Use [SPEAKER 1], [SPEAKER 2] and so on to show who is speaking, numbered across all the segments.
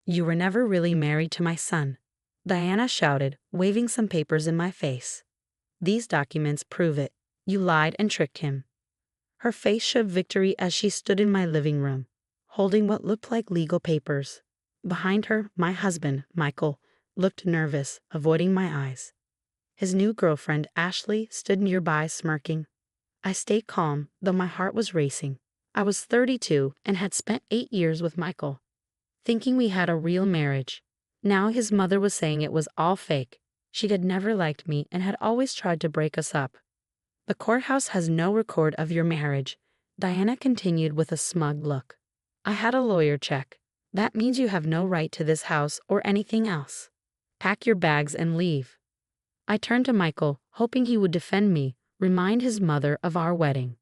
[SPEAKER 1] You were never really married to my son," Diana shouted, waving some papers in my face. "These documents prove it. You lied and tricked him." Her face showed victory as she stood in my living room, holding what looked like legal papers. Behind her, my husband, Michael, looked nervous, avoiding my eyes. His new girlfriend, Ashley, stood nearby smirking. I stayed calm, though my heart was racing. I was 32 and had spent 8 years with Michael, thinking we had a real marriage. Now his mother was saying it was all fake. She had never liked me and had always tried to break us up. "The courthouse has no record of your marriage," Diana continued with a smug look. "I had a lawyer check. That means you have no right to this house or anything else. Pack your bags and leave." I turned to Michael, hoping he would defend me, remind his mother of our wedding.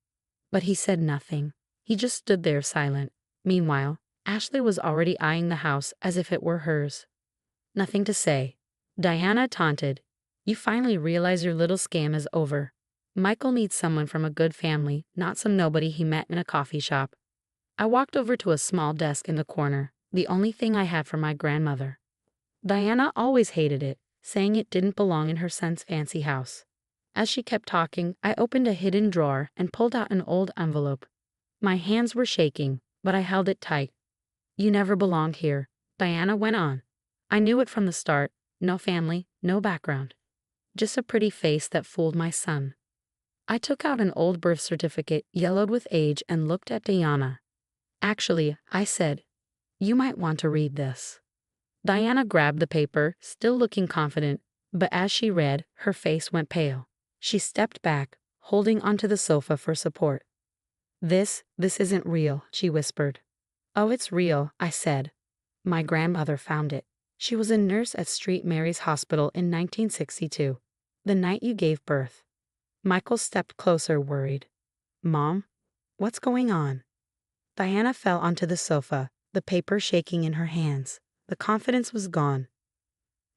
[SPEAKER 1] But he said nothing. He just stood there silent. Meanwhile, Ashley was already eyeing the house as if it were hers. "Nothing to say," Diana taunted. "You finally realize your little scam is over. Michael needs someone from a good family, not some nobody he met in a coffee shop." I walked over to a small desk in the corner, the only thing I had from my grandmother. Diana always hated it, saying it didn't belong in her son's fancy house. As she kept talking, I opened a hidden drawer and pulled out an old envelope. My hands were shaking, but I held it tight. "You never belonged here," Diana went on. "I knew it from the start. No family, no background. Just a pretty face that fooled my son." I took out an old birth certificate, yellowed with age, and looked at Diana. "Actually," I said, "you might want to read this." Diana grabbed the paper, still looking confident, but as she read, her face went pale. She stepped back, holding onto the sofa for support. This isn't real," she whispered. "Oh, it's real," I said. "My grandmother found it. She was a nurse at St. Mary's Hospital in 1962, the night you gave birth." Michael stepped closer, worried. "Mom, what's going on?" Diana fell onto the sofa, the paper shaking in her hands. The confidence was gone.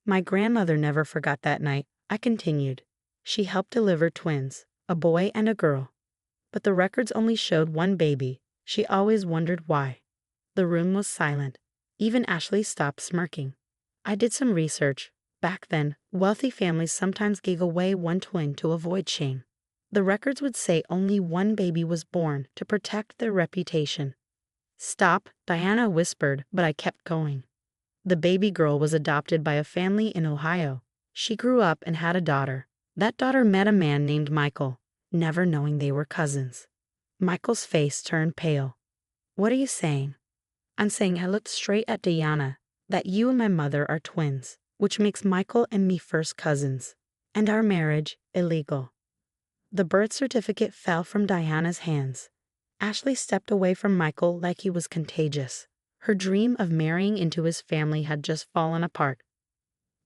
[SPEAKER 1] "My grandmother never forgot that night," I continued. "She helped deliver twins, a boy and a girl. But the records only showed one baby. She always wondered why." The room was silent. Even Ashley stopped smirking. I did some research. Back then, wealthy families sometimes gave away one twin to avoid shame. The records would say only one baby was born to protect their reputation. "Stop," Diana whispered, but I kept going. "The baby girl was adopted by a family in Ohio. She grew up and had a daughter. That daughter met a man named Michael, never knowing they were cousins." Michael's face turned pale. "What are you saying?" "I'm saying," I looked straight at Diana, "that you and my mother are twins, which makes Michael and me first cousins, and our marriage illegal." The birth certificate fell from Diana's hands. Ashley stepped away from Michael like he was contagious. Her dream of marrying into his family had just fallen apart.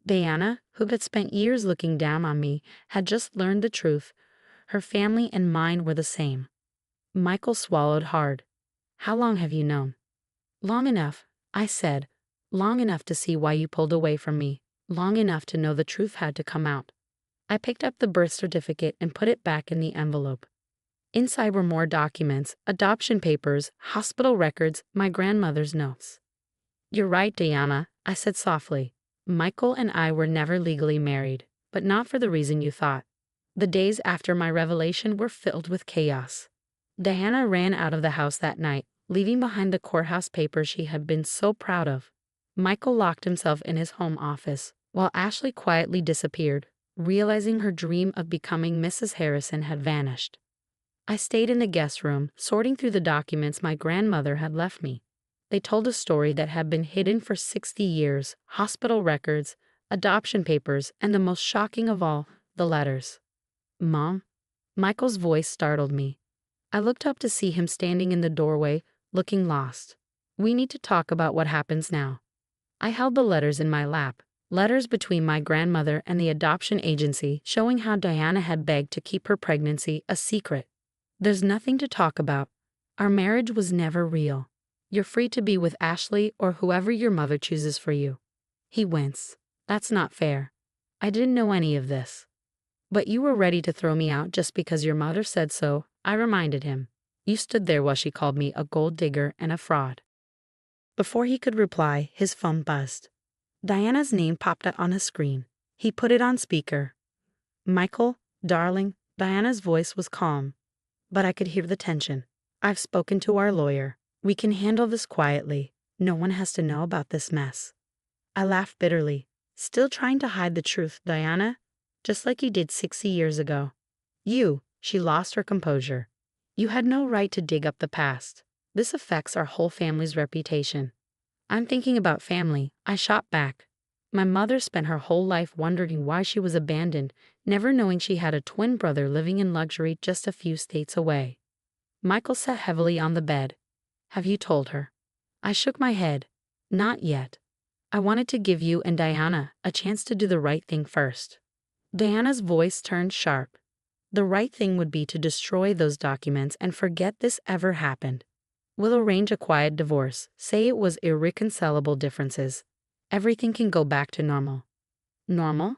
[SPEAKER 1] Diana, who had spent years looking down on me, had just learned the truth. Her family and mine were the same. Michael swallowed hard. "How long have you known?" "Long enough," I said. "Long enough to see why you pulled away from me. Long enough to know the truth had to come out." I picked up the birth certificate and put it back in the envelope. Inside were more documents, adoption papers, hospital records, my grandmother's notes. "You're right, Diana," I said softly. "Michael and I were never legally married, but not for the reason you thought." The days after my revelation were filled with chaos. Diana ran out of the house that night, leaving behind the courthouse papers she had been so proud of. Michael locked himself in his home office, while Ashley quietly disappeared, realizing her dream of becoming Mrs. Harrison had vanished. I stayed in the guest room, sorting through the documents my grandmother had left me. They told a story that had been hidden for 60 years, hospital records, adoption papers, and the most shocking of all, the letters. "Mom?" Michael's voice startled me. I looked up to see him standing in the doorway, looking lost. "We need to talk about what happens now." I held the letters in my lap, letters between my grandmother and the adoption agency showing how Diana had begged to keep her pregnancy a secret. "There's nothing to talk about. Our marriage was never real. You're free to be with Ashley or whoever your mother chooses for you." He winced. "That's not fair. I didn't know any of this." "But you were ready to throw me out just because your mother said so," I reminded him. "You stood there while she called me a gold digger and a fraud." Before he could reply, his phone buzzed. Diana's name popped up on his screen. He put it on speaker. "Michael, darling," Diana's voice was calm, but I could hear the tension. "I've spoken to our lawyer. We can handle this quietly. No one has to know about this mess." I laughed bitterly. "Still trying to hide the truth, Diana? Just like you did 60 years ago." She lost her composure. "You had no right to dig up the past. This affects our whole family's reputation." "I'm thinking about family," I shot back. "My mother spent her whole life wondering why she was abandoned, never knowing she had a twin brother living in luxury just a few states away." Michael sat heavily on the bed. "Have you told her?" I shook my head. "Not yet. I wanted to give you and Diana a chance to do the right thing first." Diana's voice turned sharp. "The right thing would be to destroy those documents and forget this ever happened. We'll arrange a quiet divorce, say it was irreconcilable differences. Everything can go back to normal." "Normal?"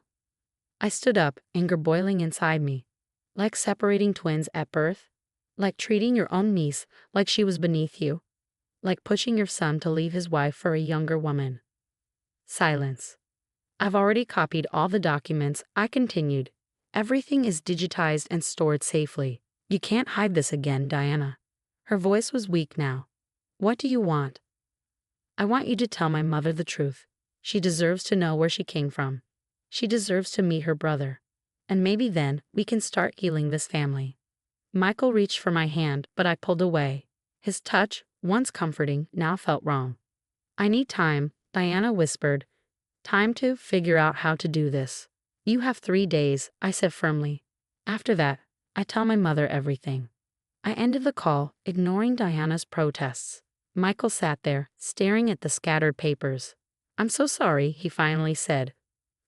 [SPEAKER 1] I stood up, anger boiling inside me. "Like separating twins at birth? Like treating your own niece like she was beneath you? Like pushing your son to leave his wife for a younger woman?" Silence. "I've already copied all the documents," I continued. "Everything is digitized and stored safely. You can't hide this again, Diana." Her voice was weak now. "What do you want?" "I want you to tell my mother the truth. She deserves to know where she came from. She deserves to meet her brother. And maybe then we can start healing this family." Michael reached for my hand, but I pulled away. His touch, once comforting, now felt wrong. "I need time," Diana whispered. "Time to figure out how to do this." "You have 3 days," I said firmly. "After that, I tell my mother everything." I ended the call, ignoring Diana's protests. Michael sat there, staring at the scattered papers. "I'm so sorry," he finally said,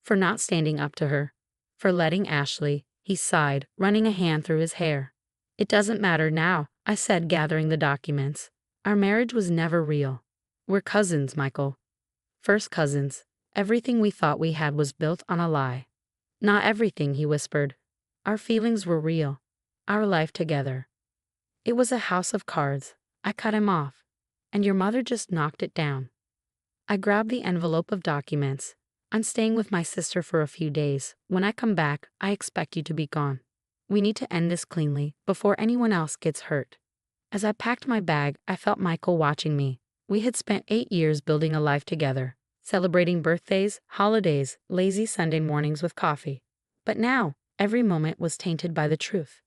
[SPEAKER 1] "for not standing up to her. For letting Ashley," he sighed, running a hand through his hair. "It doesn't matter now," I said, gathering the documents. "Our marriage was never real. We're cousins, Michael. First cousins. Everything we thought we had was built on a lie." "Not everything," he whispered. "Our feelings were real. Our life together. It was a house of cards. I cut him off. And your mother just knocked it down." I grabbed the envelope of documents. "I'm staying with my sister for a few days. When I come back, I expect you to be gone. We need to end this cleanly, before anyone else gets hurt." As I packed my bag, I felt Michael watching me. We had spent 8 years building a life together, celebrating birthdays, holidays, lazy Sunday mornings with coffee. But now, every moment was tainted by the truth.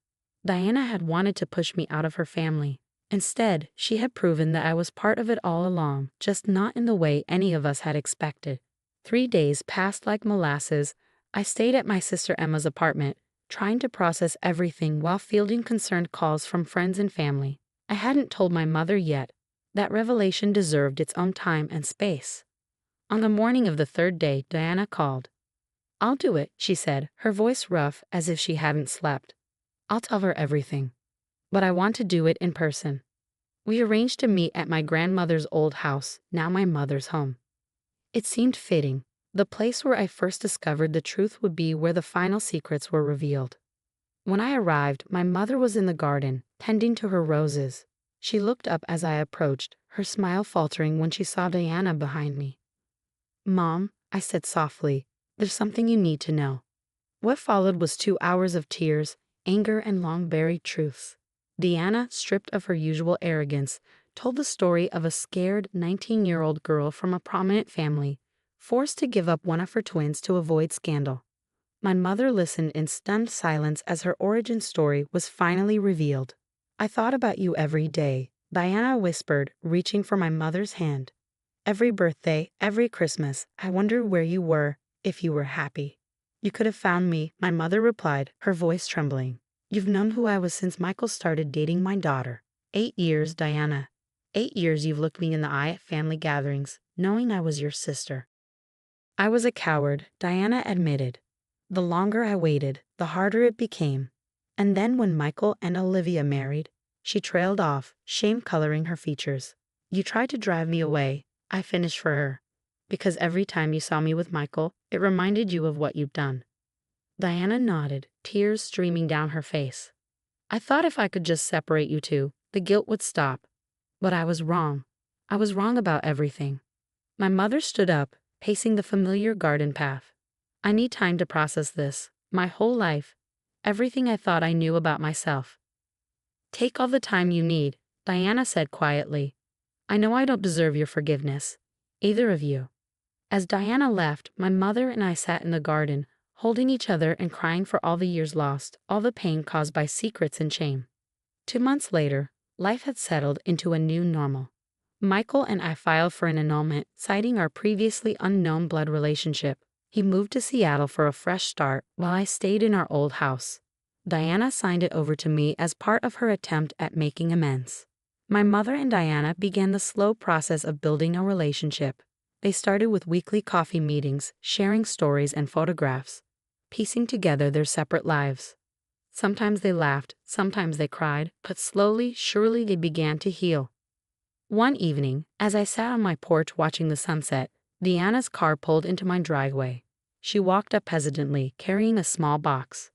[SPEAKER 1] Diana had wanted to push me out of her family. Instead, she had proven that I was part of it all along, just not in the way any of us had expected. 3 days passed like molasses. I stayed at my sister Emma's apartment, trying to process everything while fielding concerned calls from friends and family. I hadn't told my mother yet. That revelation deserved its own time and space. On the morning of the 3rd day, Diana called. "I'll do it," she said, her voice rough as if she hadn't slept. "I'll tell her everything. But I want to do it in person." We arranged to meet at my grandmother's old house, now my mother's home. It seemed fitting. The place where I first discovered the truth would be where the final secrets were revealed. When I arrived, my mother was in the garden, tending to her roses. She looked up as I approached, her smile faltering when she saw Diana behind me. "Mom," I said softly, "there's something you need to know." What followed was 2 hours of tears, anger, and long-buried truths. Diana, stripped of her usual arrogance, told the story of a scared 19-year-old girl from a prominent family, forced to give up one of her twins to avoid scandal. My mother listened in stunned silence as her origin story was finally revealed. "I thought about you every day," Diana whispered, reaching for my mother's hand. "Every birthday, every Christmas, I wondered where you were, if you were happy." "You could have found me," my mother replied, her voice trembling. "You've known who I was since Michael started dating my daughter. 8 years, Diana. 8 years you've looked me in the eye at family gatherings, knowing I was your sister." I was a coward, Diana admitted. The longer I waited, the harder it became. And then when Michael and Olivia married, she trailed off, shame coloring her features. "You tried to drive me away," I finished for her. "Because every time you saw me with Michael, it reminded you of what you'd done." Diana nodded, tears streaming down her face. "I thought if I could just separate you two, the guilt would stop. But I was wrong. I was wrong about everything. My mother stood up, pacing the familiar garden path. I need time to process this, my whole life, everything I thought I knew about myself. Take all the time you need, Diana said quietly. I know I don't deserve your forgiveness. Either of you. As Diana left, my mother and I sat in the garden, holding each other and crying for all the years lost, all the pain caused by secrets and shame. 2 months later, life had settled into a new normal. Michael and I filed for an annulment, citing our previously unknown blood relationship. He moved to Seattle for a fresh start while I stayed in our old house. Diana signed it over to me as part of her attempt at making amends. My mother and Diana began the slow process of building a relationship. They started with weekly coffee meetings, sharing stories and photographs, piecing together their separate lives. Sometimes they laughed, sometimes they cried, but slowly, surely they began to heal. One evening, as I sat on my porch watching the sunset, Diana's car pulled into my driveway. She walked up hesitantly, carrying a small box.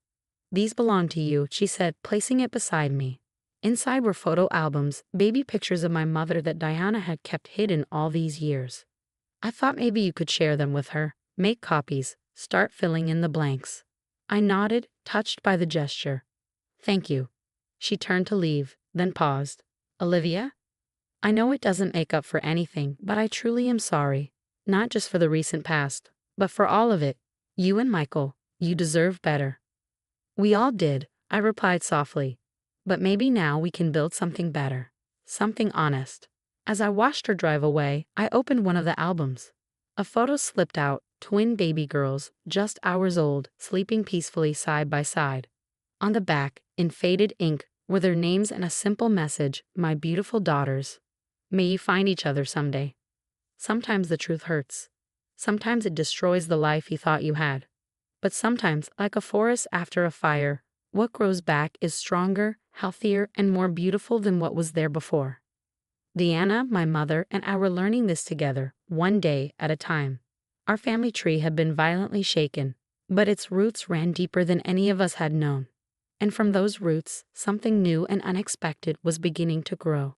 [SPEAKER 1] These belong to you, she said, placing it beside me. Inside were photo albums, baby pictures of my mother that Diana had kept hidden all these years. I thought maybe you could share them with her, make copies, start filling in the blanks. I nodded, touched by the gesture. Thank you. She turned to leave, then paused. Olivia? I know it doesn't make up for anything, but I truly am sorry. Not just for the recent past, but for all of it. You and Michael, you deserve better. We all did, I replied softly. But maybe now we can build something better. Something honest. As I watched her drive away, I opened one of the albums. A photo slipped out, twin baby girls, just hours old, sleeping peacefully side by side. On the back, in faded ink, were their names and a simple message, my beautiful daughters. May you find each other someday. Sometimes the truth hurts. Sometimes it destroys the life you thought you had. But sometimes, like a forest after a fire, what grows back is stronger, healthier, and more beautiful than what was there before. Diana, my mother, and I were learning this together, one day at a time. Our family tree had been violently shaken, but its roots ran deeper than any of us had known. And from those roots, something new and unexpected was beginning to grow.